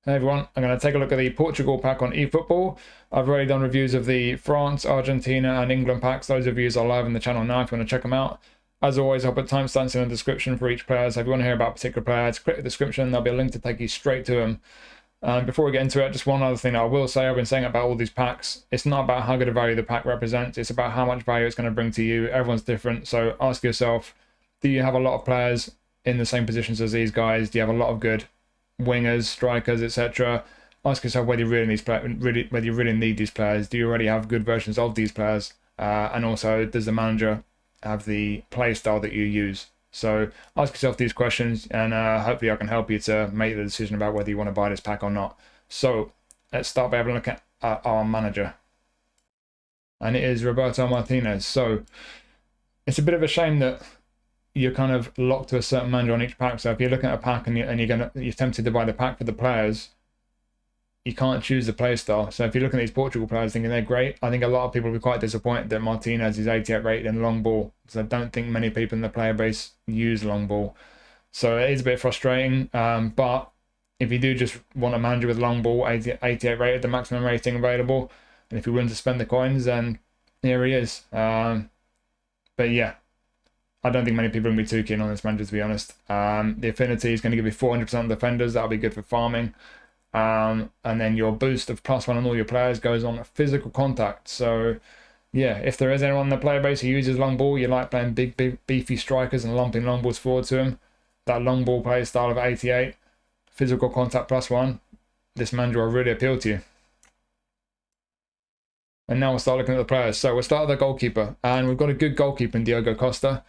Hey everyone, I'm going to take a look at the Portugal pack on eFootball. I've already done reviews of the France, Argentina and England packs. Those reviews are live on the channel now if you want to check them out. As always, I'll put timestamps in the description for each player, so if you want to hear about particular players, click the description, there'll be a link to take you straight to them. Before we get into it, just one other thing that I will say, I've been saying about all these packs, it's not about how good a value the pack represents, it's about how much value it's going to bring to you. Everyone's different, so ask yourself, do you have a lot of players in the same positions as these guys? Do you have a lot of good wingers, strikers, etc.? Ask yourself whether you really need these players. Do you already have good versions of these players? And also, does the manager have the play style that you use? So ask yourself these questions, and hopefully I can help you to make the decision about whether you want to buy this pack or not. So let's start by having a look at our manager, and it is Roberto Martínez. So it's a bit of a shame that you're kind of locked to a certain manager on each pack. So if you're looking at a pack and you're tempted to buy the pack for the players, you can't choose the play style. So if you're looking at these Portugal players thinking they're great, I think a lot of people will be quite disappointed that Martinez is 88 rated in long ball, because I don't think many people in the player base use long ball. So it is a bit frustrating, but if you do just want a manager with long ball, 88 rated, the maximum rating available, and if you're willing to spend the coins, then here he is. But yeah, I don't think many people are going to be too keen on this manager, to be honest. The affinity is going to give you 400% defenders. That'll be good for farming. And then your boost of +1 on all your players goes on physical contact. So yeah, if there is anyone in the player base who uses long ball, you like playing big beefy strikers and lumping long balls forward to him, that long ball play style of 88, physical contact +1, this manager will really appeal to you. And now we'll start looking at the players. So we'll start with the goalkeeper, and we've got a good goalkeeper in Diogo Costa.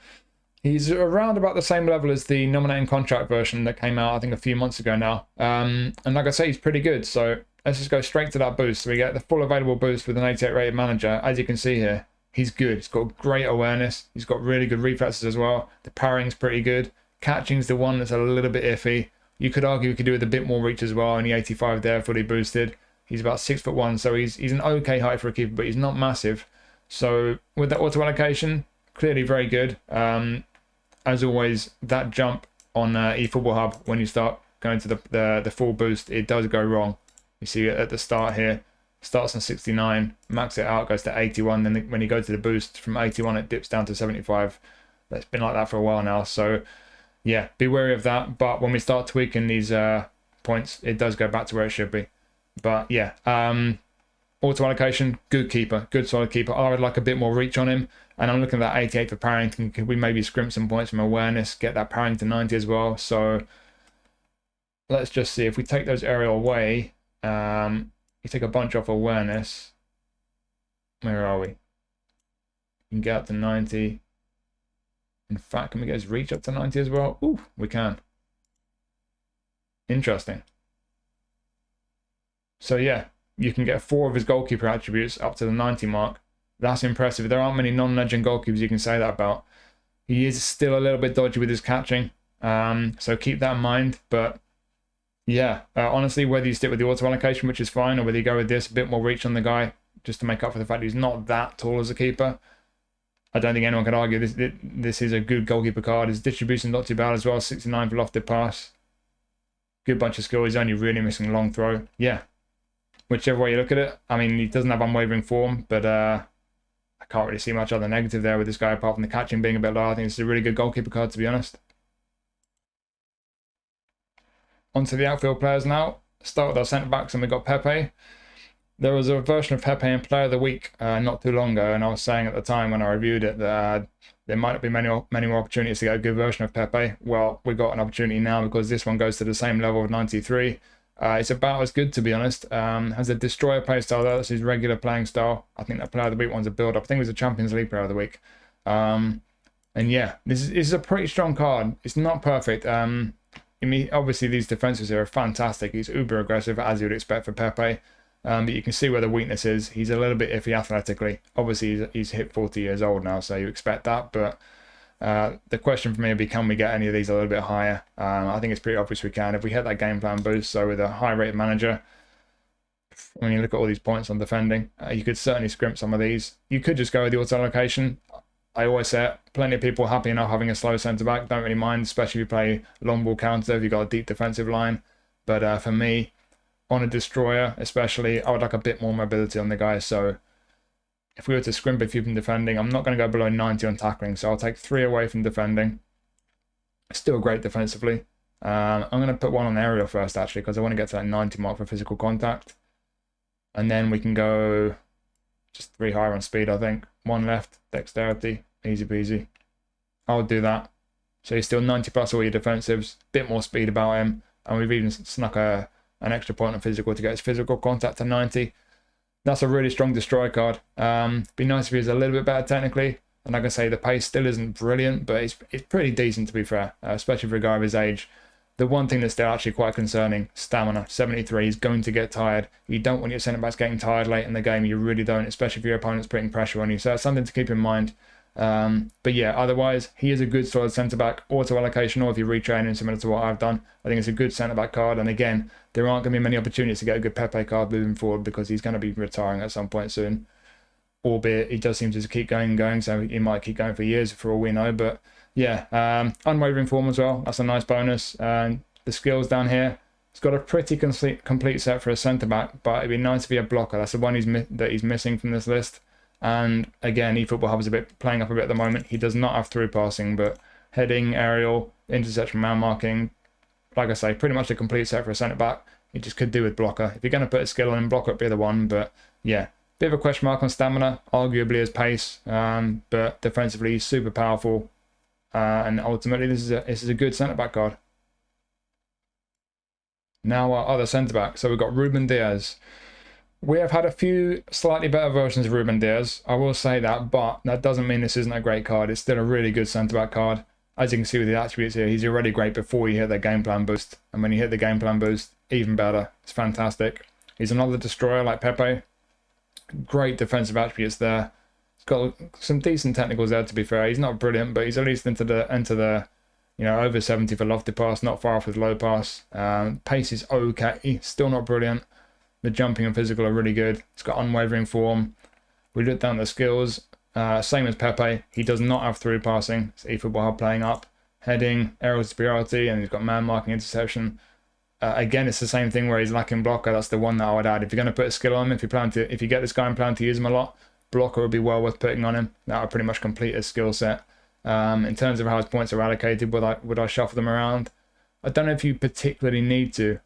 He's around about the same level as the nominating contract version that came out, I think, a few months ago now. And like I say, he's pretty good. So let's just go straight to that boost. So we get the full available boost with an 88 rated manager. As you can see here, he's good. He's got great awareness. He's got really good reflexes as well. The parring's pretty good. Catching's the one that's a little bit iffy. You could argue we could do with a bit more reach as well. Only 85 there, fully boosted. He's about 6'1", so he's an okay height for a keeper, but he's not massive. So with that auto allocation, clearly very good. As always, that jump on eFootball Hub, when you start going to the full boost, it does go wrong. You see at the start here, starts on 69, max it out, goes to 81, then when you go to the boost from 81, it dips down to 75. That's been like that for a while now, so yeah, be wary of that. But when we start tweaking these points, it does go back to where it should be. But yeah, auto allocation, good keeper, good solid keeper. I would like a bit more reach on him. And I'm looking at that 88 for parrying. Could we maybe scrimp some points from awareness, get that parrying to 90 as well? So let's just see. If we take those aerial away, you take a bunch off awareness. Where are we? You can get up to 90. In fact, can we get his reach up to 90 as well? Ooh, we can. Interesting. So yeah, you can get 4 of his goalkeeper attributes up to the 90 mark. That's impressive. There aren't many non-legend goalkeepers you can say that about. He is still a little bit dodgy with his catching, so keep that in mind. But yeah, honestly, whether you stick with the auto allocation, which is fine, or whether you go with this, a bit more reach on the guy, just to make up for the fact he's not that tall as a keeper, I don't think anyone can argue this is a good goalkeeper card. His distribution not too bad as well, 69 for lofted pass. Good bunch of skill. He's only really missing a long throw. Yeah, whichever way you look at it. I mean, he doesn't have unwavering form, but I can't really see much other negative there with this guy, apart from the catching being a bit low. I think it's a really good goalkeeper card, to be honest. On to the outfield players now. Start with our centre-backs, and we've got Pepe. There was a version of Pepe in Player of the Week not too long ago, and I was saying at the time when I reviewed it that there might not be many more opportunities to get a good version of Pepe. Well, we've got an opportunity now, because this one goes to the same level of 93. It's about as good, to be honest. Has a destroyer play style though. That's his regular playing style. I think that Player of the Week one's a build-up. I think it was a Champions League Player of the Week. And yeah, this is a pretty strong card. It's not perfect. I mean, obviously these defenses here are fantastic. He's uber aggressive, as you would expect for Pepe. But you can see where the weakness is. He's a little bit iffy athletically. Obviously he's hit 40 years old now, so you expect that. But the question for me would be, can we get any of these a little bit higher? I think it's pretty obvious we can. If we hit that game plan boost, so with a high rated manager, when you look at all these points on defending, you could certainly scrimp some of these. You could just go with the auto allocation. I always say it, plenty of people are happy enough having a slow centre back, don't really mind, especially if you play long ball counter, if you've got a deep defensive line. But for me, on a destroyer especially, I would like a bit more mobility on the guy. So if we were to scrimp a few from defending, I'm not going to go below 90 on tackling, so I'll take 3 away from defending. Still great defensively. I'm going to put 1 on aerial first, actually, because I want to get to that 90 mark for physical contact. And then we can go just 3 higher on speed, I think. 1 left, dexterity, easy peasy. I'll do that. So he's still 90 plus all your defensives, bit more speed about him. And we've even snuck an extra point on physical to get his physical contact to 90. That's a really strong destroy card. Be nice if he was a little bit better technically. And like I say, the pace still isn't brilliant, but it's pretty decent to be fair, especially for a guy of his age. The one thing that's still actually quite concerning, stamina. 73, he's going to get tired. You don't want your centre-backs getting tired late in the game. You really don't, especially if your opponent's putting pressure on you. So that's something to keep in mind. But yeah, otherwise, he is a good solid centre-back, auto-allocation, or if you retrain him similar to what I've done. I think it's a good centre-back card. And again, there aren't going to be many opportunities to get a good Pepe card moving forward because he's going to be retiring at some point soon. Albeit, he does seem to keep going and going, so he might keep going for years for all we know. But yeah, unwavering form as well. That's a nice bonus. And the skills down here, he's got a pretty complete set for a centre-back, but it'd be nice if he had blocker. That's the one that he's missing from this list. And again, eFootball Hub is playing up a bit at the moment. He does not have through passing, but heading, aerial, interception, man marking, like I say, pretty much a complete set for a centre-back. He just could do with blocker. If you're going to put a skill on him, blocker would be the one. But yeah, bit of a question mark on stamina, arguably his pace, but defensively he's super powerful. And ultimately, this is a good centre-back card. Now our other centre-back. So we've got Rúben Dias. We have had a few slightly better versions of Rúben Dias, I will say that, but that doesn't mean this isn't a great card. It's still a really good centre-back card. As you can see with the attributes here, he's already great before you hit the game plan boost. And when you hit the game plan boost, even better. It's fantastic. He's another destroyer like Pepe. Great defensive attributes there. He's got some decent technicals there, to be fair. He's not brilliant, but he's at least into the over 70 for lofted pass, not far off with low pass. Pace is okay, still not brilliant. The jumping and physical are really good. He's got unwavering form. We look down the skills. Same as Pepe. He does not have through passing. It's eFootball Hub playing up. Heading, aerial superiority, and he's got man marking, interception. Again, it's the same thing where he's lacking blocker. That's the one that I would add. If you're going to put a skill on him, if you get this guy and plan to use him a lot, blocker would be well worth putting on him. That would pretty much complete his skill set. In terms of how his points are allocated, would I shuffle them around? I don't know if you particularly need to.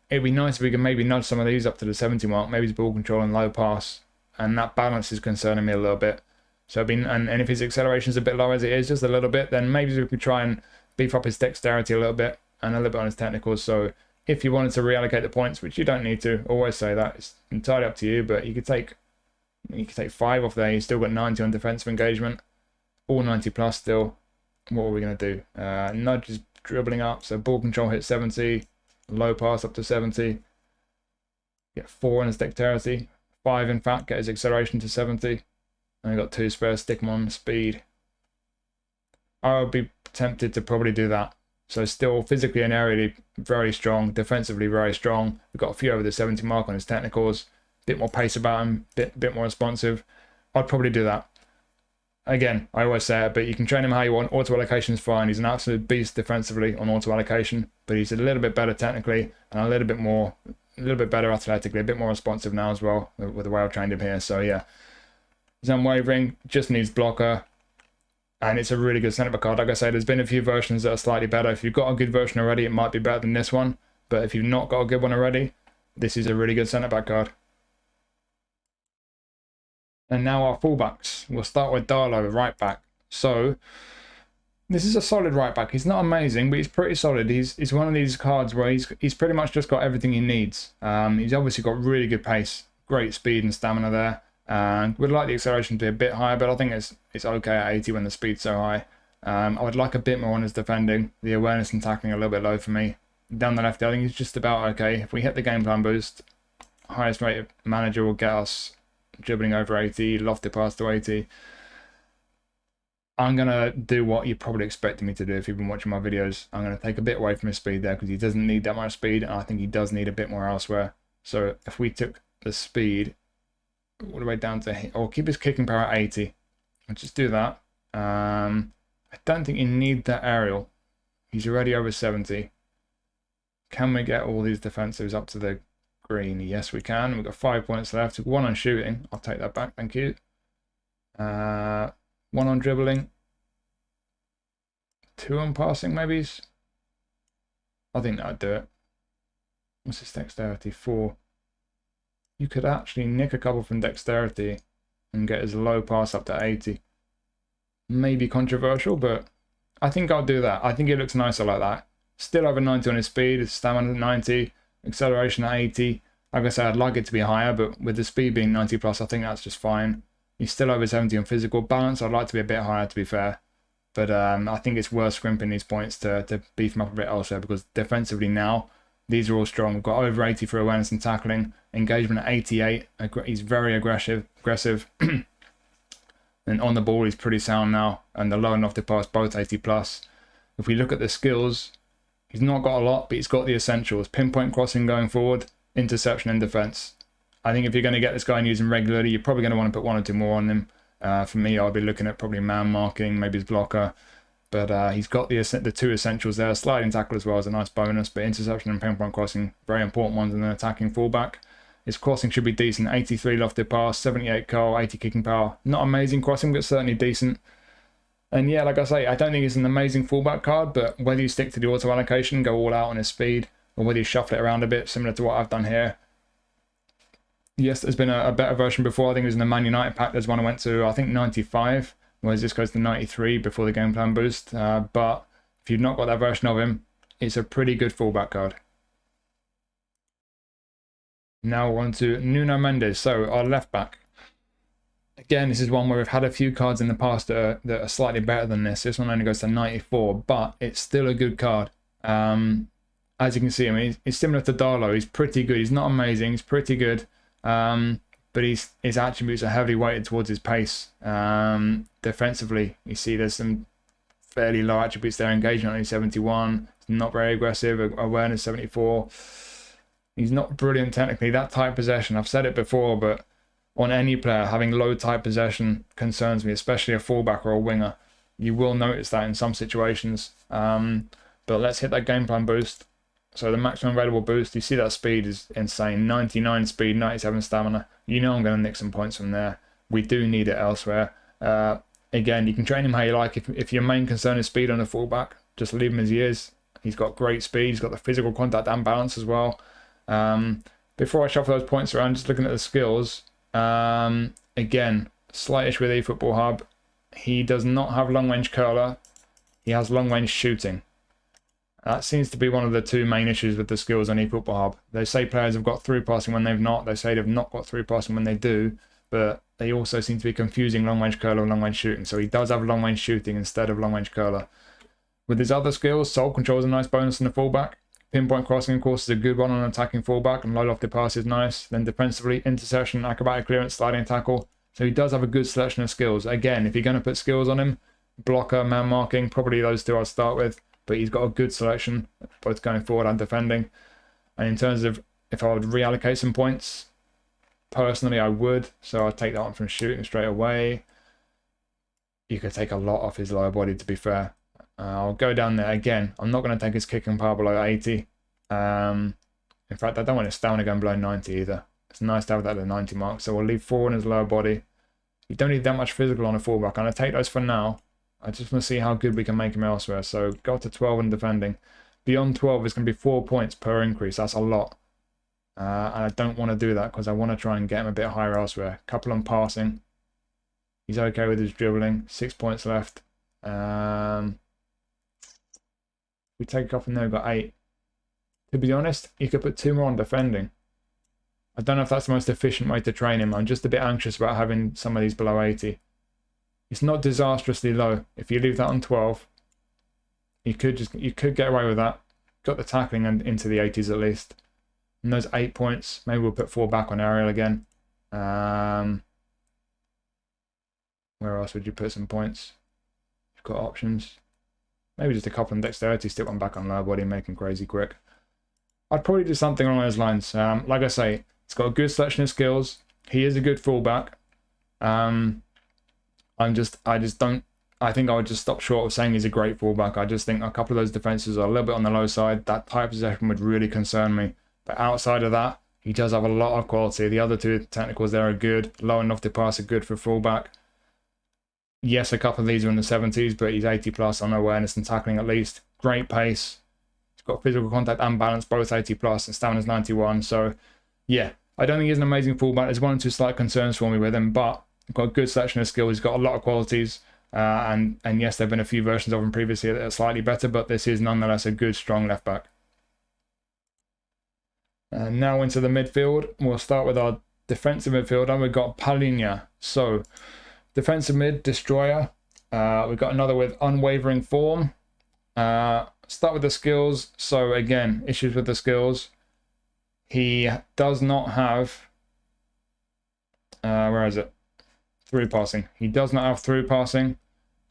It'd be nice if we could maybe nudge some of these up to the 70 mark. Maybe his ball control and low pass, and that balance is concerning me a little bit. So and if his acceleration is a bit low as it is, just a little bit, then maybe we could try and beef up his dexterity a little bit and a little bit on his technicals. So if you wanted to reallocate the points, which you don't need to, always say that, it's entirely up to you. But you could take 5 off there. You've still got 90 on defensive engagement, all 90 plus still. What are we going to do? Nudge is dribbling up, so ball control hits 70. Low pass up to 70. Get 4 in his dexterity. 5 in fact, get his acceleration to 70. And we've got 2 spares, stick him on speed. I would be tempted to probably do that. So still physically and aerially very strong, defensively very strong. We've got a few over the 70 mark on his technicals. Bit more pace about him, bit more responsive. I'd probably do that. Again, I always say it, but you can train him how you want. Auto allocation is fine. He's an absolute beast defensively on auto allocation, but he's a little bit better technically and a little bit better athletically, a bit more responsive now as well with the way I've trained him here. So yeah, he's unwavering, just needs blocker, and it's a really good centre back card. Like I said, there's been a few versions that are slightly better. If you've got a good version already, it might be better than this one, but if you've not got a good one already, this is a really good centre back card. And now our fullbacks. We'll start with Dalot, right back. So this is a solid right back. He's not amazing, but he's pretty solid. He's one of these cards where he's pretty much just got everything he needs. He's obviously got really good pace, great speed and stamina there. And would like the acceleration to be a bit higher, but I think it's okay at 80 when the speed's so high. I would like a bit more on his defending. The awareness and tackling a little bit low for me. Down the left, I think he's just about okay. If we hit the game plan boost, highest rated manager will get us dribbling over 80, lofted pass to 80. I'm going to do what you're probably expecting me to do if you've been watching my videos. I'm going to take a bit away from his speed there because he doesn't need that much speed, and I think he does need a bit more elsewhere. So if we took the speed all the way down to, or keep his kicking power at 80, I'll just do that. I don't think you need that aerial. He's already over 70. Can we get all these defensives up to the green. Yes, we can. We've got 5 points left. 1 on shooting. I'll take that back. Thank you. 1 on dribbling. 2 on passing, maybe. I think that'd do it. What's his dexterity? 4. You could actually nick a couple from dexterity and get his low pass up to 80. Maybe controversial, but I think I'll do that. I think it looks nicer like that. Still over 90 on his speed, his stamina at 90, acceleration at 80. Like I said, I'd like it to be higher, but with the speed being 90 plus, I think that's just fine. He's still over 70 on physical balance. I'd like to be a bit higher, to be fair. But I think it's worth scrimping these points to beef him up a bit elsewhere, because defensively now, these are all strong. We've got over 80 for awareness and tackling. Engagement at 88. He's very aggressive. And on the ball, he's pretty sound now. And the low and lofted pass, both 80 plus. If we look at the skills, he's not got a lot, but he's got the essentials. Pinpoint crossing going forward, interception and defense. I think if you're going to get this guy and use him regularly, you're probably going to want to put 1 or 2 more on him. For me, I'll be looking at probably man marking, maybe his blocker. But he's got the 2 essentials there. Sliding tackle as well is a nice bonus, but interception and pinpoint crossing, very important ones in an attacking fullback. His crossing should be decent. 83 lofted pass, 78 curl, 80 kicking power. Not amazing crossing, but certainly decent. And yeah, like I say, I don't think it's an amazing fullback card, but whether you stick to the auto allocation, go all out on his speed, or whether you shuffle it around a bit, similar to what I've done here. Yes, there's been a better version before. I think it was in the Man United pack. There's one I went to, I think 95, whereas this goes to 93 before the game plan boost. But if you've not got that version of him, it's a pretty good fullback card. Now on to Nuno Mendes, so our left back. Again, this is one where we've had a few cards in the past that are slightly better than this. This one only goes to 94, but it's still a good card. As you can see, I mean, he's similar to Dalot. He's pretty good. He's not amazing. He's pretty good. But his attributes are heavily weighted towards his pace. Defensively, you see there's some fairly low attributes there. Engagement only 71. He's not very aggressive. Awareness 74. He's not brilliant technically. That tight possession, I've said it before, but on any player, having low tight possession concerns me, especially a fullback or a winger. You will notice that in some situations. But let's hit that game plan boost. So the maximum available boost, you see that speed is insane. 99 speed, 97 stamina. You know I'm going to nick some points from there. We do need it elsewhere. Again, you can train him how you like. If your main concern is speed on a fullback, just leave him as he is. He's got great speed. He's got the physical contact and balance as well. Before I shuffle those points around, just looking at the skills. Again, slight issue with eFootball Hub. He does not have long range curler. He has long range shooting. That seems to be one of the 2 main issues with the skills on eFootball Hub. They say players have got through passing when they've not. They say they've not got through passing when they do. But they also seem to be confusing long range curler and long range shooting. So he does have long range shooting instead of long range curler. With his other skills, soul control is a nice bonus in the fullback. Pinpoint crossing, of course, is a good one on an attacking fullback, and low lofted pass is nice. Then defensively, interception, acrobatic clearance, sliding tackle. So he does have a good selection of skills. Again, if you're going to put skills on him, blocker, man marking, probably those 2 I'll start with. But he's got a good selection, both going forward and defending. And in terms of if I would reallocate some points, personally I would. So I'd take that one from shooting straight away. You could take a lot off his lower body, to be fair. I'll go down there again. I'm not going to take his kicking power below 80. In fact, I don't want his stamina going below 90 either. It's nice to have that at the 90 mark. So we'll leave 4 in his lower body. You don't need that much physical on a fullback. I'm going to take those for now. I just want to see how good we can make him elsewhere. So go to 12 in defending. Beyond 12 is going to be 4 points per increase. That's a lot. And I don't want to do that because I want to try and get him a bit higher elsewhere. Couple on passing. He's okay with his dribbling. 6 points left. We take off and there, we've got 8. To be honest, you could put 2 more on defending. I don't know if that's the most efficient way to train him. I'm just a bit anxious about having some of these below 80. It's not disastrously low. If you leave that on 12, you could get away with that. Got the tackling and into the 80s at least. And those 8 points, maybe we'll put 4 back on aerial again. Where else would you put some points? You've got options. Maybe just a couple on dexterity, stick one back on lower body, make him crazy quick. I'd probably do something along those lines. Like I say, it's got a good selection of skills. He is a good fullback. I think I would just stop short of saying he's a great fullback. I just think a couple of those defenses are a little bit on the low side. That type of possession would really concern me. But outside of that, he does have a lot of quality. The other two technicals there are good. Low enough to pass are good for fullback. Yes, a couple of these are in the 70s, but he's 80 plus on awareness and tackling at least. Great pace. He's got physical contact and balance, both 80 plus, and stamina's 91. So, yeah, I don't think he's an amazing fullback. There's one or two slight concerns for me with him, but he's got a good selection of skills. He's got a lot of qualities. And yes, there have been a few versions of him previously that are slightly better, but this is nonetheless a good, strong left back. And now into the midfield. We'll start with our defensive midfielder. We've got Palhinha. So, defensive mid, destroyer. We've got another with unwavering form. Start with the skills. So, again, issues with the skills. He does not have... where is it? Through passing. He does not have through passing.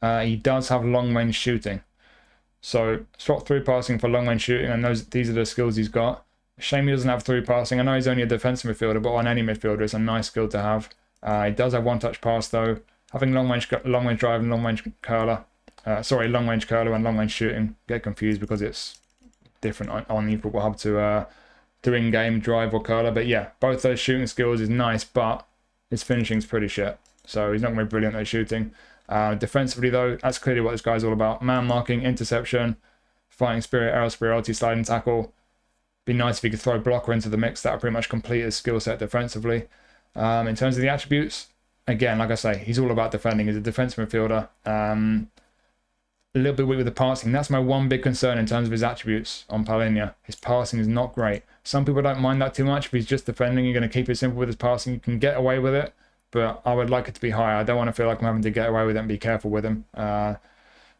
He does have long range shooting. So, swap through passing for long range shooting, and these are the skills he's got. Shame he doesn't have through passing. I know he's only a defensive midfielder, but on any midfielder, it's a nice skill to have. He does have one-touch pass, though. Having long range drive and long range curler. Long range curler and long range shooting. Get confused because it's different on eFootball Hub to in-game drive or curler. But yeah, both those shooting skills is nice, but his finishing's pretty shit. So he's not going to be brilliant at shooting. Defensively, though, that's clearly what this guy's all about. Man marking, interception, fighting spirit, aerial superiority, sliding tackle. Be nice if he could throw blocker into the mix. That would pretty much complete his skill set defensively. In terms of the attributes, again, like I say, he's all about defending. He's a defensive midfielder. A little bit weak with the passing. That's my one big concern in terms of his attributes on Palhinha. His passing is not great. Some people don't mind that too much. If he's just defending, you're going to keep it simple with his passing. You can get away with it, but I would like it to be higher. I don't want to feel like I'm having to get away with it and be careful with him.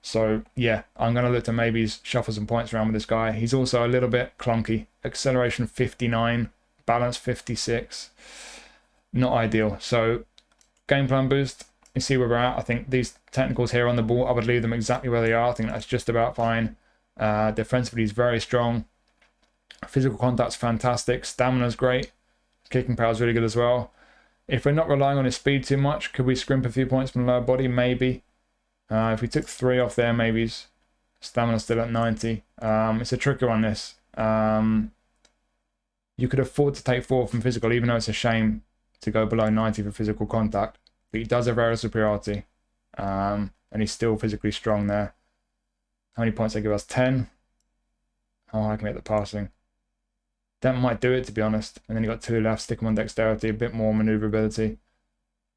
So, yeah, I'm going to look to maybe shuffle some points around with this guy. He's also a little bit clunky. Acceleration 59, balance 56. Not ideal. So, game plan boost. You see where we're at. I think these technicals here on the ball, I would leave them exactly where they are. I think that's just about fine. Defensively, he's very strong. Physical contact's fantastic. Stamina's great. Kicking power's really good as well. If we're not relying on his speed too much, could we scrimp a few points from the lower body? Maybe. If we took 3 off there, maybe stamina's still at 90. It's a tricky one, this. You could afford to take 4 from physical, even though it's a shame to go below 90 for physical contact. But he does have aerial superiority. And he's still physically strong there. How many points they give us? 10. How high can we get the passing? That might do it, to be honest. And then you got 2 left. Stick him on dexterity, a bit more maneuverability.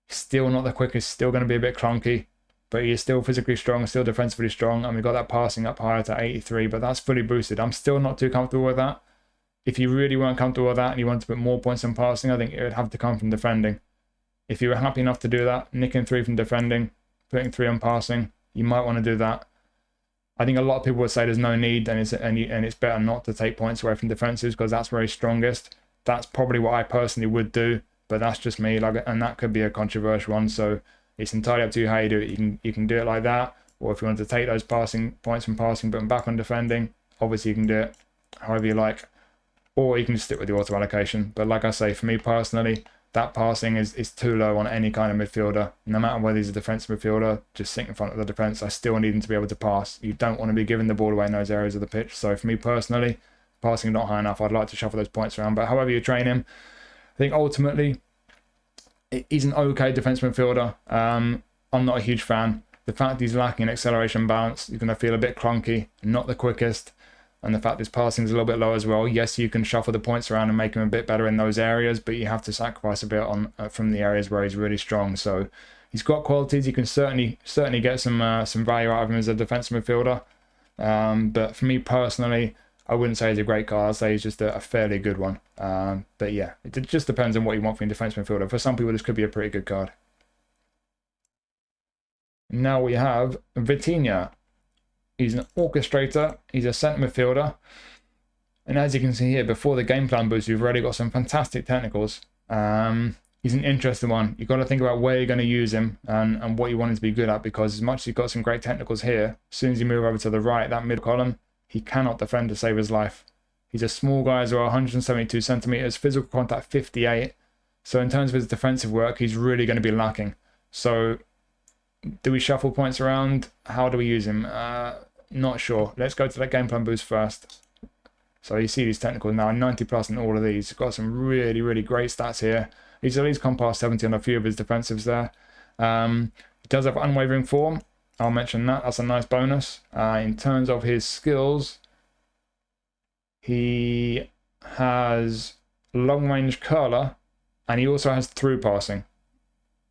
Still not the quickest. Still going to be a bit clunky. But he is still physically strong, still defensively strong. And we got that passing up higher to 83, but that's fully boosted. I'm still not too comfortable with that. If you really weren't comfortable with that and you wanted to put more points in passing, I think it would have to come from defending. If you were happy enough to do that, nicking 3 from defending, putting 3 on passing, you might want to do that. I think a lot of people would say there's no need and it's better not to take points away from defenses because that's where he's strongest. That's probably what I personally would do, but that's just me. And that could be a controversial one. So it's entirely up to you how you do it. You can do it like that, or if you want to take those passing points from passing, put them back on defending, obviously you can do it however you like, or you can just stick with the auto allocation. But like I say, for me personally, that passing is too low on any kind of midfielder. No matter whether he's a defensive midfielder, just sitting in front of the defence, I still need him to be able to pass. You don't want to be giving the ball away in those areas of the pitch. So for me personally, passing not high enough. I'd like to shuffle those points around. But however you train him, I think ultimately, he's an okay defensive midfielder. I'm not a huge fan. The fact he's lacking in acceleration balance, you're going to feel a bit clunky, not the quickest. And the fact his passing is a little bit low as well. Yes, you can shuffle the points around and make him a bit better in those areas, but you have to sacrifice a bit on from the areas where he's really strong. So he's got qualities. You can certainly get some value out of him as a defensive midfielder. But for me personally, I wouldn't say he's a great card. I'd say he's just a fairly good one. But yeah, it just depends on what you want from your defensive midfielder. For some people, this could be a pretty good card. Now we have Vitinha. He's an orchestrator. He's a centre midfielder. And as you can see here, before the game plan boost, you've already got some fantastic technicals. He's an interesting one. You've got to think about where you're going to use him and what you want him to be good at, because as much as you've got some great technicals here, as soon as you move over to the right, that mid column, he cannot defend to save his life. He's a small guy as well, 172 centimetres, physical contact 58. So in terms of his defensive work, he's really going to be lacking. So do we shuffle points around? How do we use him? Not sure. Let's go to that game plan boost first. So you see these technicals now, 90 plus in all of these. He's got some really, really great stats here. He's at least come past 70 on a few of his defensives there. He does have unwavering form. I'll mention that. That's a nice bonus. In terms of his skills, he has long range curler, and he also has through passing.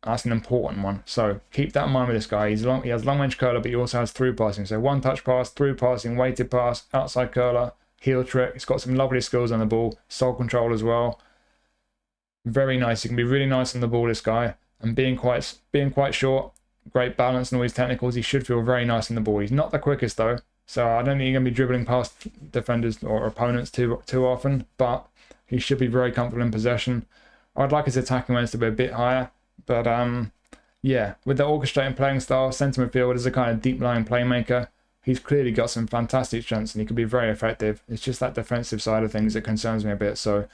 That's an important one. So keep that in mind with this guy. He has long range curler, but he also has through passing. So one touch pass, through passing, weighted pass, outside curler, heel trick. He's got some lovely skills on the ball, soul control as well. Very nice. He can be really nice on the ball, this guy. And being quite short, great balance and all his technicals. He should feel very nice on the ball. He's not the quickest though, so I don't think you're going to be dribbling past defenders or opponents too often, but he should be very comfortable in possession. I'd like his attacking range to be a bit higher, but yeah, with the orchestrating playing style, centre midfield is a kind of deep lying playmaker. He's clearly got some fantastic strengths and he can be very effective. It's just that defensive side of things that concerns me a bit. So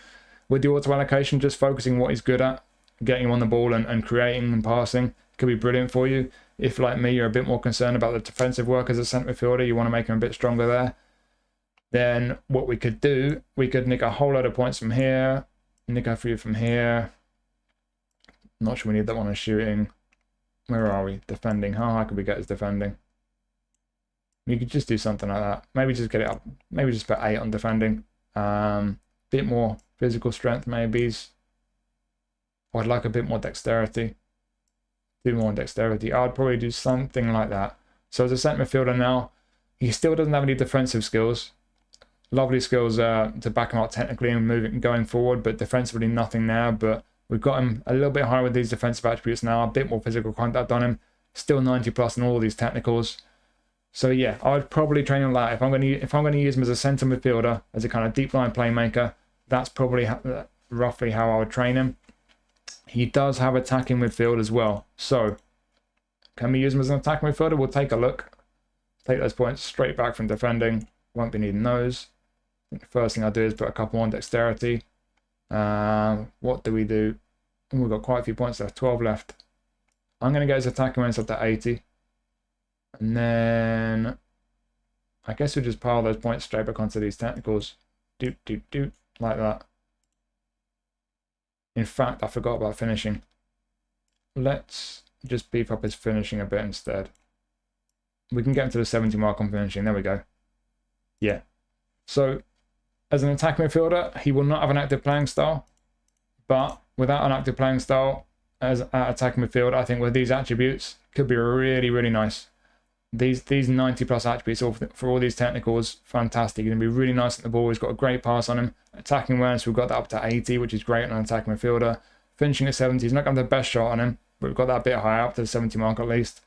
with the auto allocation, just focusing what he's good at, getting him on the ball and creating and passing could be brilliant for you. If, like me, you're a bit more concerned about the defensive work as a centre midfielder, you want to make him a bit stronger there, then what we could do, we could nick a whole load of points from here, nick a few from here. Not sure we need that one on shooting. Where are we? Defending. How high could we get as defending? We could just do something like that. Maybe just get it up. Maybe just put 8 on defending. Bit more physical strength, maybe. I'd like a bit more dexterity. Do more on dexterity. I'd probably do something like that. So as a centre midfielder now, he still doesn't have any defensive skills. Lovely skills to back him up technically and moving going forward, but defensively nothing there. But we've got him a little bit higher with these defensive attributes now, a bit more physical contact on him. Still 90 plus in all of these technicals. So yeah, I'd probably train him like that. If I'm going to use him as a centre midfielder, as a kind of deep line playmaker, that's probably roughly how I would train him. He does have attacking midfield as well. So, can we use him as an attacking midfielder? We'll take a look. Take those points straight back from defending. Won't be needing those. I think the first thing I'll do is put a couple on dexterity. What do we do? Oh, we've got quite a few points left. 12 left. I'm going to get his attacking range up to 80. And then I guess we'll just pile those points straight back onto these technicals. Doot, doot, doot. Like that. In fact, I forgot about finishing. Let's just beef up his finishing a bit instead. We can get him to the 70 mark on finishing. There we go. Yeah. So, as an attacking midfielder, he will not have an active playing style. But without an active playing style, as an attacking midfield, I think with these attributes, could be really, really nice. These 90 plus attributes for all these technicals, fantastic. He's going to be really nice at the ball. He's got a great pass on him. Attacking awareness, we've got that up to 80, which is great on an attacking midfielder. Finishing at 70, he's not going to have the best shot on him, but we've got that a bit higher, up to the 70 mark at least.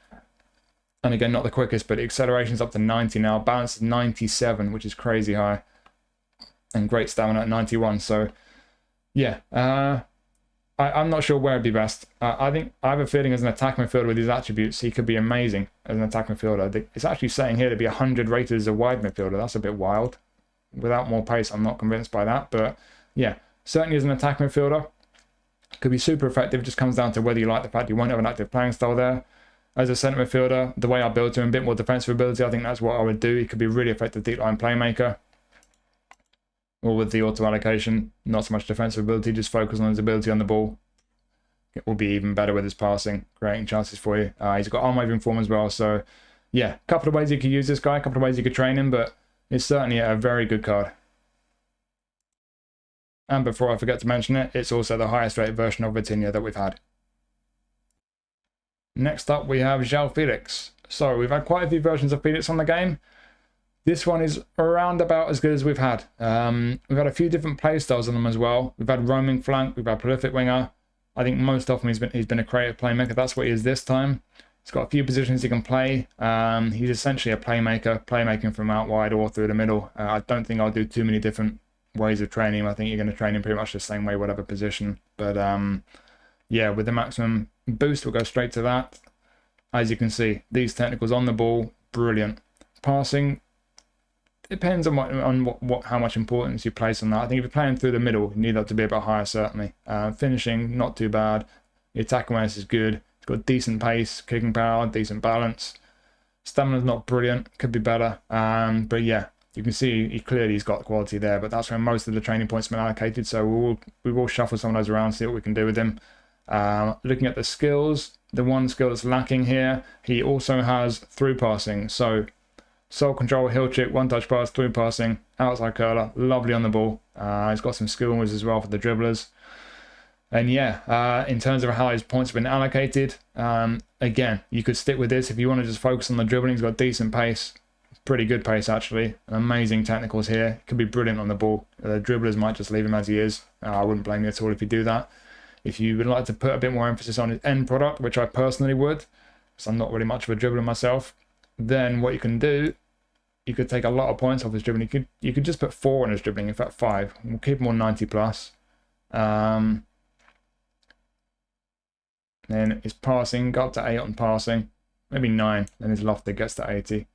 And again, not the quickest, but acceleration's up to 90 now. Balance is 97, which is crazy high. And great stamina at 91. So, yeah. I'm not sure where it'd be best. I have a feeling as an attacking midfielder with his attributes, he could be amazing as an attacking midfielder. It's actually saying here to be 100 rated as a wide midfielder. That's a bit wild. Without more pace, I'm not convinced by that. But yeah, certainly as an attacking midfielder, could be super effective. It just comes down to whether you like the fact you won't have an active playing style there. As a centre midfielder, the way I build to him, a bit more defensive ability, I think that's what I would do. He could be a really effective deep line playmaker. Or with the auto allocation, not so much defensive ability, just focus on his ability on the ball. It will be even better with his passing, creating chances for you. He's got arm waving form as well, so yeah, a couple of ways you could use this guy, a couple of ways you could train him, but it's certainly a very good card. And before I forget to mention it, it's also the highest rated version of Vitinha that we've had. Next up, we have João Félix. So we've had quite a few versions of Félix on the game. This one is around about as good as we've had. We've had a few different play styles on them as well. We've had roaming flank, we've had prolific winger. I think most often he's been a creative playmaker. That's what he is this time. He's got a few positions he can play. He's essentially a playmaker, playmaking from out wide or through the middle. I don't think I'll do too many different ways of training him. I think you're going to train him pretty much the same way, whatever position. But yeah, with the maximum boost, we'll go straight to that. As you can see, these technicals on the ball, brilliant. Passing, depends on how much importance you place on that. I think if you're playing through the middle, you need that to be a bit higher, certainly. Finishing, not too bad. The attack awareness is good. It's got decent pace, kicking power, decent balance. Stamina's not brilliant, could be better. But yeah, You can see he clearly he's got the quality there, but that's where most of the training points have been allocated. So we will shuffle some of those around, see what we can do with him. Looking at the skills, the one skill that's lacking here, he also has through passing. So sole control, heel chip, one touch pass, through passing, outside curler, lovely on the ball. He's got some skill moves as well for the dribblers. And yeah, in terms of how his points have been allocated, again, you could stick with this if you want to just focus on the dribbling. He's got decent pace, pretty good pace actually, amazing technicals here. Could be brilliant on the ball. The dribblers might just leave him as he is. I wouldn't blame you at all if you do that. If you would like to put a bit more emphasis on his end product, which I personally would, because I'm not really much of a dribbler myself, then what you can do, you could take a lot of points off his dribbling. You could just put 4 on his dribbling, in fact 5. We'll keep him on 90 plus. Then his passing, go up to 8 on passing, maybe 9, then his lofted gets to 80.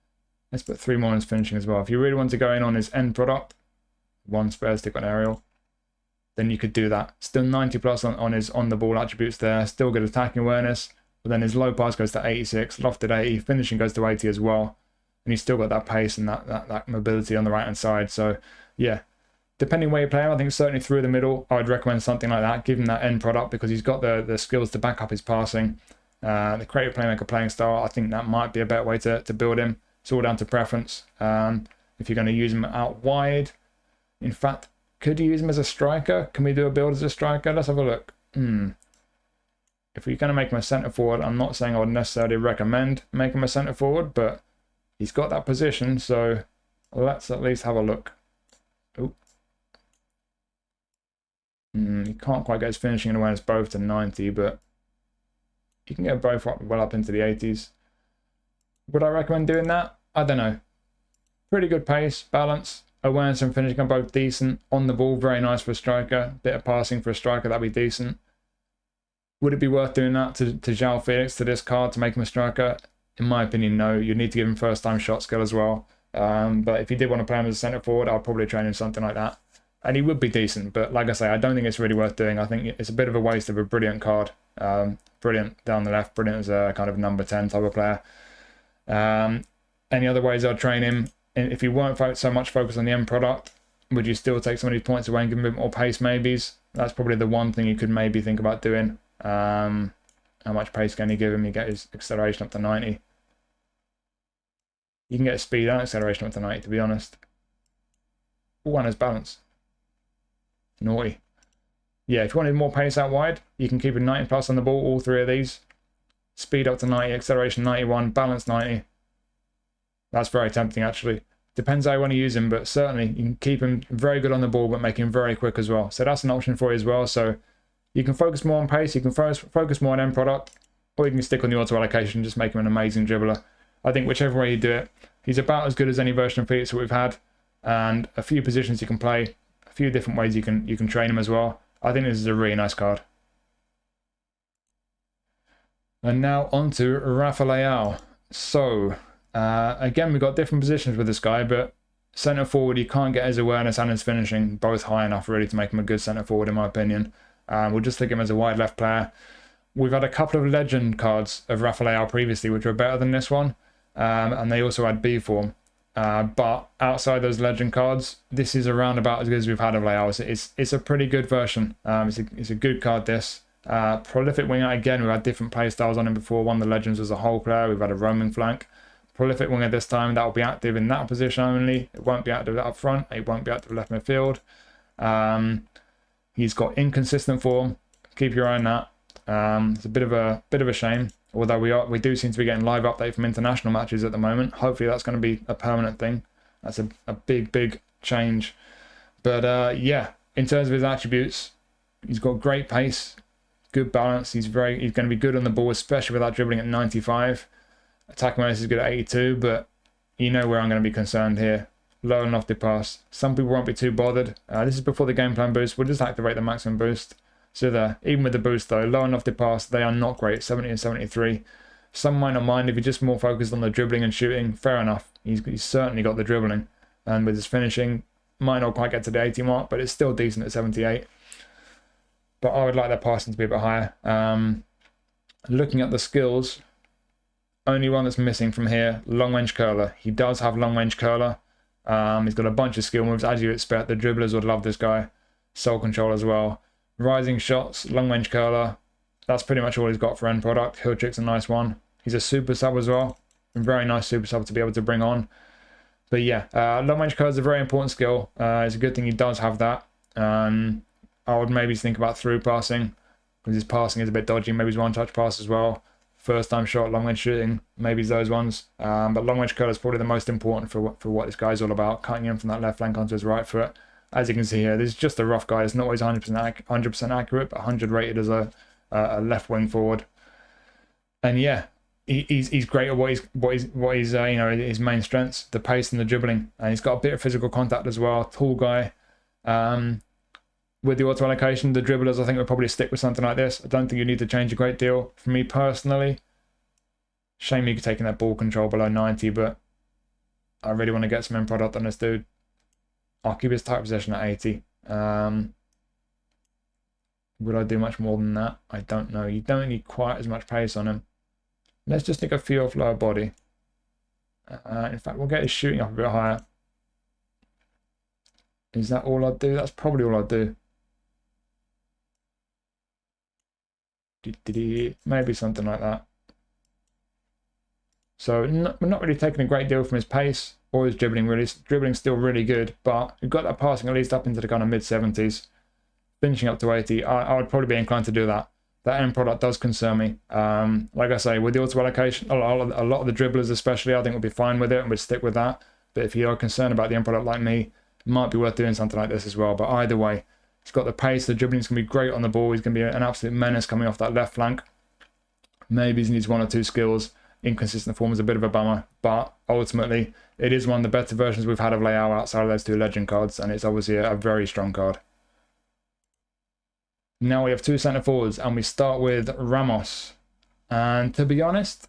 Let's put 3 more on his finishing as well. If you really want to go in on his end product, 1 spare stick on aerial, then you could do that. Still 90 plus on his on the ball attributes there, still good attacking awareness, but then his low pass goes to 86, lofted 80, finishing goes to 80 as well. And he's still got that pace and that mobility on the right hand side. So yeah, depending where you play him, I think certainly through the middle, I would recommend something like that. Give him that end product because he's got the skills to back up his passing. The creative playmaker playing style, I think that might be a better way to build him. It's all down to preference. If you're going to use him out wide, in fact, could you use him as a striker? Can we do a build as a striker? Let's have a look. If we're going to make him a centre forward, I'm not saying I would necessarily recommend making him a centre forward, but he's got that position, so let's at least have a look. Oh. He can't quite get his finishing and awareness both to 90, but you can get both well up into the 80s. Would I recommend doing that? I don't know. Pretty good pace, balance, awareness and finishing are both decent. On the ball, very nice for a striker. Bit of passing for a striker, that'd be decent. Would it be worth doing that to João Félix, to this card, to make him a striker? In my opinion, no. You need to give him first-time shot skill as well. But if you did want to play him as a centre forward, I'd probably train him something like that. And he would be decent, but like I say, I don't think it's really worth doing. I think it's a bit of a waste of a brilliant card. Brilliant down the left, brilliant as a kind of number 10 type of player. Any other ways I'd train him? If you weren't so much focused on the end product, would you still take some of these points away and give him a bit more pace maybes? That's probably the one thing you could maybe think about doing. How much pace can you give him? You get his acceleration up to 90. You can get his speed and acceleration up to 90, to be honest. All and his balance. Naughty. Yeah, if you wanted more pace out wide, you can keep a 90 plus on the ball, all 3 of these. Speed up to 90, acceleration 91, balance 90. That's very tempting, actually. Depends how you want to use him, but certainly you can keep him very good on the ball, but make him very quick as well. So that's an option for you as well. So you can focus more on pace, you can focus more on end product, or you can stick on the auto allocation and just make him an amazing dribbler. I think whichever way you do it, he's about as good as any version of Felix that we've had, and a few positions you can play, a few different ways you can train him as well. I think this is a really nice card. And now on to Rafael Leão. So again, we've got different positions with this guy, but centre forward, you can't get his awareness and his finishing both high enough really to make him a good centre forward in my opinion. We'll just take him as a wide left player. We've had a couple of legend cards of Rafael Leão previously, which were better than this one, and they also had B form. But outside those legend cards, this is around about as good as we've had of Leão. It's a pretty good version. It's a good card, this. Prolific winger, again, we've had different play styles on him before. One of the legends was a whole player. We've had a roaming flank. Prolific winger this time, that will be active in that position only. It won't be active up front. It won't be active left midfield. He's got inconsistent form. Keep your eye on that. It's a bit of a shame. Although we do seem to be getting live update from international matches at the moment. Hopefully that's going to be a permanent thing. That's a big change. But yeah, in terms of his attributes, he's got great pace, good balance. He's going to be good on the ball, especially with that dribbling at 95. Attacking awareness is good at 82, but you know where I'm going to be concerned here. Low and lofted pass. Some people won't be too bothered. This is before the game plan boost. We'll just activate the maximum boost. So there, even with the boost though, low and lofted pass, they are not great. 70 and 73. Some might not mind if you're just more focused on the dribbling and shooting. Fair enough. He's certainly got the dribbling. And with his finishing, might not quite get to the 80 mark, but it's still decent at 78. But I would like that passing to be a bit higher. Looking at the skills, only one that's missing from here, long range curler. He does have long range curler. He's got a bunch of skill moves, as you expect. The dribblers would love this guy. Soul control as well. Rising shots, long range curler. That's pretty much all he's got for end product. Heel trick's a nice one. He's a super sub as well. A very nice super sub to be able to bring on. But yeah, long range curler is a very important skill. It's a good thing he does have that. I would maybe think about through passing, because his passing is a bit dodgy. Maybe his one-touch pass as well. First time shot, long range shooting, maybe those ones. But long range curler is probably the most important for what this guy's all about. Cutting in from that left flank onto his right foot. As you can see here, this is just a rough guy. It's not always 100% accurate, but 100 rated as a left wing forward. And yeah, he's great at what he's you know, his main strengths, the pace and the dribbling, and he's got a bit of physical contact as well. Tall guy. With the auto allocation, the dribblers I think would probably stick with something like this. I don't think you need to change a great deal. For me personally, shame you're taking that ball control below 90, but I really want to get some end product on this dude. I'll keep his tight possession at 80. Would I do much more than that? I don't know. You don't need quite as much pace on him. Let's just take a few off lower body. In fact, we'll get his shooting up a bit higher. Is that all I'd do? That's probably all I'd do. Maybe something like that. So we're not really taking a great deal from his pace or his dribbling. Really, his dribbling's still really good, but we've got that passing at least up into the kind of mid-70s, finishing up to 80. I would probably be inclined to do that. That end product does concern me. Like I say, with the auto allocation, a lot of the dribblers especially, I think would be fine with it and would stick with that. But if you are concerned about the end product like me, it might be worth doing something like this as well. But either way, he's got the pace, the dribbling's going to be great on the ball. He's going to be an absolute menace coming off that left flank. Maybe he needs one or two skills. Inconsistent form is a bit of a bummer, but ultimately it is one of the better versions we've had of Leão outside of those two legend cards, and it's obviously a very strong card. Now we have two centre forwards, and we start with Ramos. And to be honest,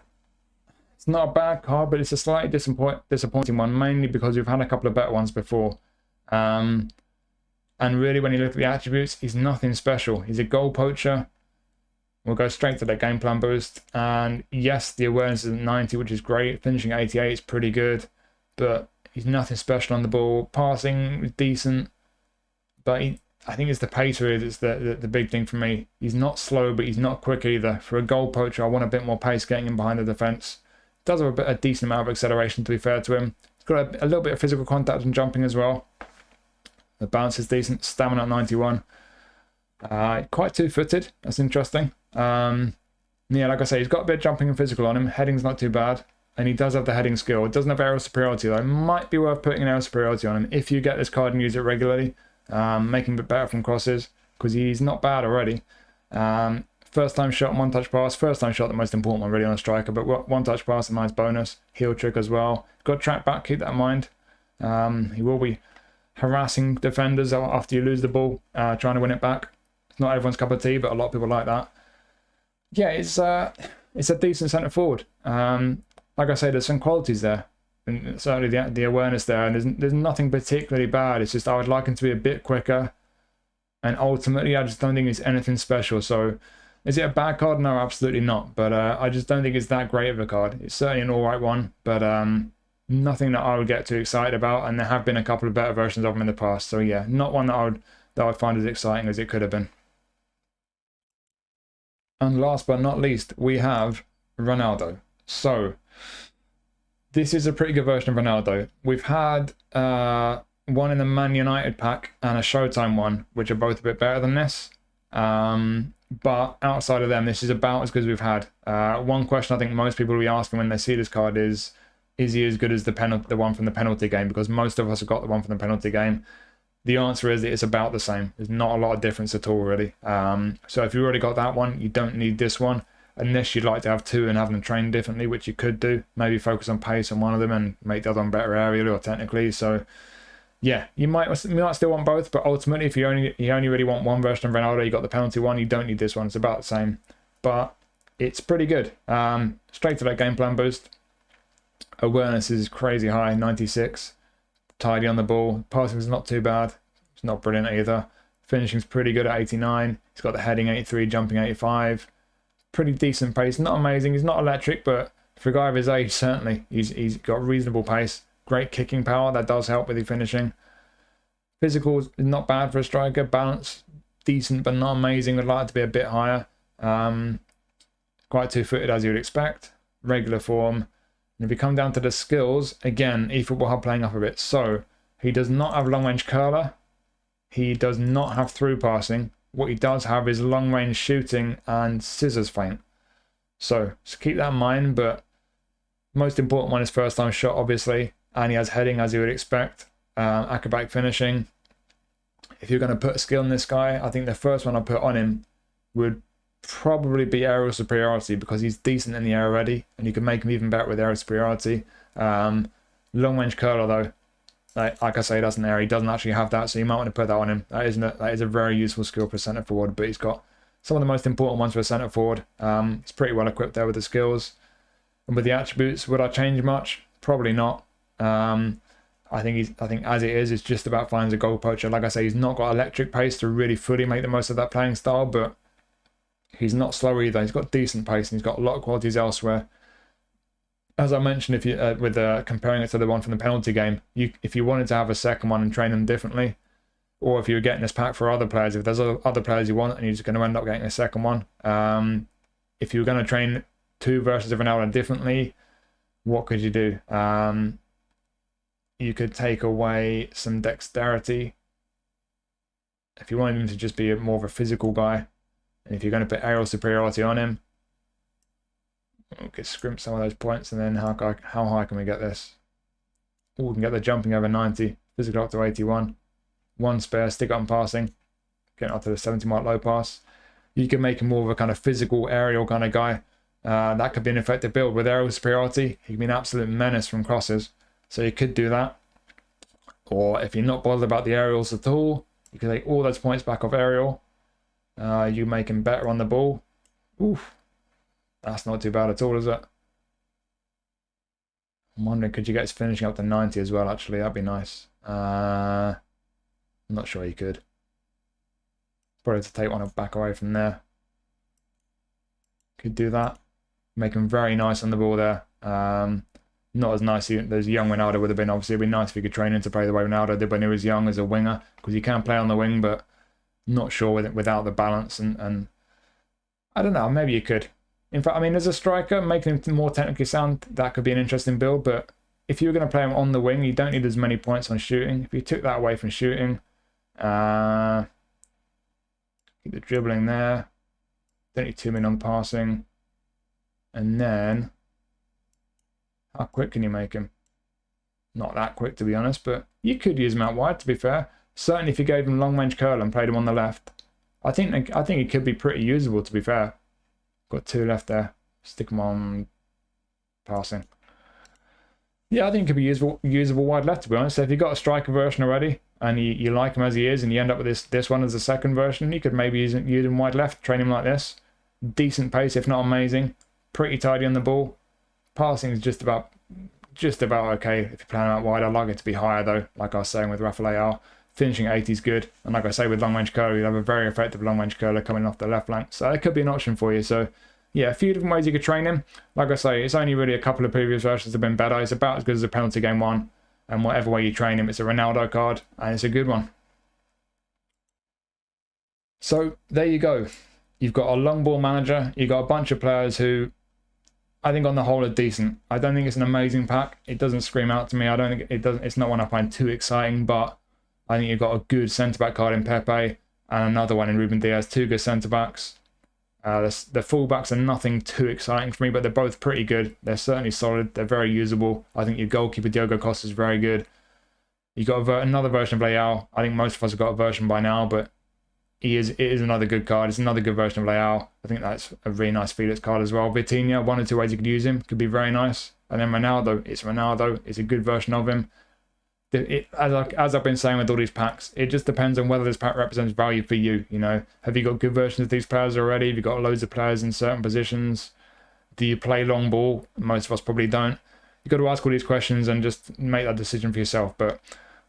it's not a bad card, but it's a slightly disappointing one, mainly because we've had a couple of better ones before. And really, when you look at the attributes, he's nothing special. He's a goal poacher. We'll go straight to the game plan boost. And yes, the awareness is at 90, which is great. Finishing 88 is pretty good, but he's nothing special on the ball. Passing is decent, but I think it's the pace really that's the big thing for me. He's not slow, but he's not quick either. For a goal poacher, I want a bit more pace getting in behind the defence. Does have a decent amount of acceleration, to be fair to him. He's got a little bit of physical contact and jumping as well. The bounce is decent. Stamina at 91. Quite two-footed. That's interesting. Yeah, like I say, he's got a bit of jumping and physical on him. Heading's not too bad. And he does have the heading skill. It doesn't have aerial superiority, though. It might be worth putting an aerial superiority on him if you get this card and use it regularly. Making a bit better from crosses, because he's not bad already. First time shot and one touch pass. First time shot, the most important one really on a striker, but one touch pass, a nice bonus. Heel trick as well. Got track back, keep that in mind. He will be harassing defenders after you lose the ball, trying to win it back. It's not everyone's cup of tea, but a lot of people like that. Yeah, it's a decent centre forward. Like I say, there's some qualities there. And certainly the awareness there, and there's nothing particularly bad. It's just I would like him to be a bit quicker, and ultimately I just don't think it's anything special. So is it a bad card? No, absolutely not. But I just don't think it's that great of a card. It's certainly an alright one, but nothing that I would get too excited about, and there have been a couple of better versions of him in the past. So yeah, not one that I would find as exciting as it could have been. And last but not least, we have Ronaldo. So this is a pretty good version of Ronaldo. We've had one in the Man United pack and a Showtime one, which are both a bit better than this. But outside of them, this is about as good as we've had. One question I think most people will be asking when they see this card is he as good as the one from the penalty game? Because most of us have got the one from the penalty game. The answer is it's about the same. There's not a lot of difference at all, really. So if you already got that one, you don't need this one. Unless you'd like to have two and have them trained differently, which you could do. Maybe focus on pace on one of them and make the other one better aerially or technically. So, yeah, you might still want both, but ultimately, if you only really want one version of Ronaldo, you got the penalty one, you don't need this one. It's about the same. But it's pretty good. Straight to that game plan boost. Awareness is crazy high, 96. Tidy on the ball. Passing is not too bad. It's not brilliant either. Finishing's pretty good at 89. He's got the heading 83, jumping 85. Pretty decent pace. Not amazing. He's not electric, but for a guy of his age, certainly he's got reasonable pace. great kicking power. That does help with the finishing. Physical is not bad for a striker. Balance, decent, but not amazing. Would like it to be a bit higher. Quite two-footed as you would expect. Regular form. And if you come down to the skills, again, eFootball Hub playing up a bit. So, he does not have long-range curler. He does not have through passing. What he does have is long-range shooting and scissors feint. So, just keep that in mind, but most important one is first-time shot, obviously. And he has heading, as you would expect. Acrobatic finishing. If you're going to put a skill in this guy, I think the first one I put on him would probably be aerial superiority, because he's decent in the air already, and you can make him even better with aerial superiority. Long range curler though, like I say, doesn't air. He doesn't actually have that, so you might want to put that on him. That is a very useful skill for centre forward, but he's got some of the most important ones for a centre forward. He's pretty well equipped there with the skills and with the attributes. Would I change much? Probably not. I think as it is, it's just about finding a goal poacher. Like I say, he's not got electric pace to really fully make the most of that playing style, but he's not slow either. He's got decent pace and he's got a lot of qualities elsewhere. As I mentioned, if you comparing it to the one from the penalty game, if you wanted to have a second one and train them differently, or if you were getting this pack for other players, if there's other players you want and you're just going to end up getting a second one, if you were going to train two versions of Ronaldo differently, what could you do? You could take away some dexterity if you wanted him to just be more of a physical guy. And if you're going to put aerial superiority on him, we could scrimp some of those points. And then how high can we get this? Oh, we can get the jumping over 90, physical up to 81. One spare, stick up and passing, getting up to the 70 mark low pass. You can make him more of a kind of physical aerial kind of guy. That could be an effective build. With aerial superiority, he can be an absolute menace from crosses. So you could do that. Or if you're not bothered about the aerials at all, you can take all those points back off aerial. You make him better on the ball. Oof. That's not too bad at all, is it? I'm wondering, could you get his finishing up to 90 as well, actually? That'd be nice. I'm not sure you could. Probably to take one back away from there. Could do that. Make him very nice on the ball there. Not as nice as young Ronaldo would have been. Obviously, it'd be nice if you could train him to play the way Ronaldo did when he was young as a winger, because he can play on the wing, but not sure without the balance. And I don't know, maybe you could. In fact, I mean, as a striker, making him more technically sound, that could be an interesting build. But if you were going to play him on the wing, you don't need as many points on shooting. If you took that away from shooting, keep the dribbling there. Don't need too many on passing. And then, how quick can you make him? Not that quick, to be honest, but you could use him out wide, to be fair. Certainly if you gave him long range curl and played him on the left, I think he could be pretty usable, to be fair. Got two left there. Stick him on passing. Yeah, I think it could be usable wide left, to be honest. So if you've got a striker version already and you like him as he is and you end up with this one as a second version, you could maybe use him wide left, train him like this. Decent pace, if not amazing. Pretty tidy on the ball. Passing is just about okay if you're playing out wide. I'd like it to be higher though, like I was saying with Rafael Leão. Finishing 80 is good, and like I say, with long range curler, you have a very effective long range curler coming off the left flank, so it could be an option for you. So yeah, a few different ways you could train him. Like I say, it's only really a couple of previous versions have been better. It's about as good as a penalty game one, and whatever way you train him, it's a Ronaldo card, and it's a good one. So there you go. You've got a long ball manager. You've got a bunch of players who I think on the whole are decent. I don't think it's an amazing pack. It doesn't scream out to me. I don't think it's not one I find too exciting, but I think you've got a good centre-back card in Pepe and another one in Rúben Dias. Two good centre-backs. The full-backs are nothing too exciting for me, but they're both pretty good. They're certainly solid. They're very usable. I think your goalkeeper, Diogo Costa, is very good. You've got another version of Leão. I think most of us have got a version by now, but it is another good card. It's another good version of Leão. I think that's a really nice Felix card as well. Vitinha, one or two ways you could use him. Could be very nice. And then Ronaldo. It's a good version of him. As I've been saying with all these packs, it just depends on whether this pack represents value for you. You know, have you got good versions of these players already? Have you got loads of players in certain positions? Do you play long ball? Most of us probably don't. You've got to ask all these questions and just make that decision for yourself. But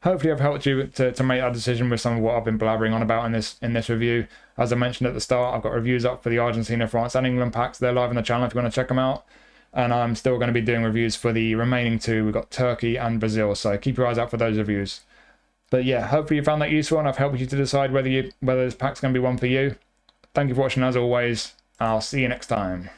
hopefully I've helped you to make that decision with some of what I've been blabbering on about in this review. As I mentioned at the start, I've got reviews up for the Argentina, France and England packs. They're live on the channel if you want to check them out. and I'm still going to be doing reviews for the remaining 2. We've got Turkey and Brazil, so keep your eyes out for those reviews. But yeah, hopefully you found that useful, and I've helped you to decide whether this pack's going to be one for you. Thank you for watching as always. I'll see you next time.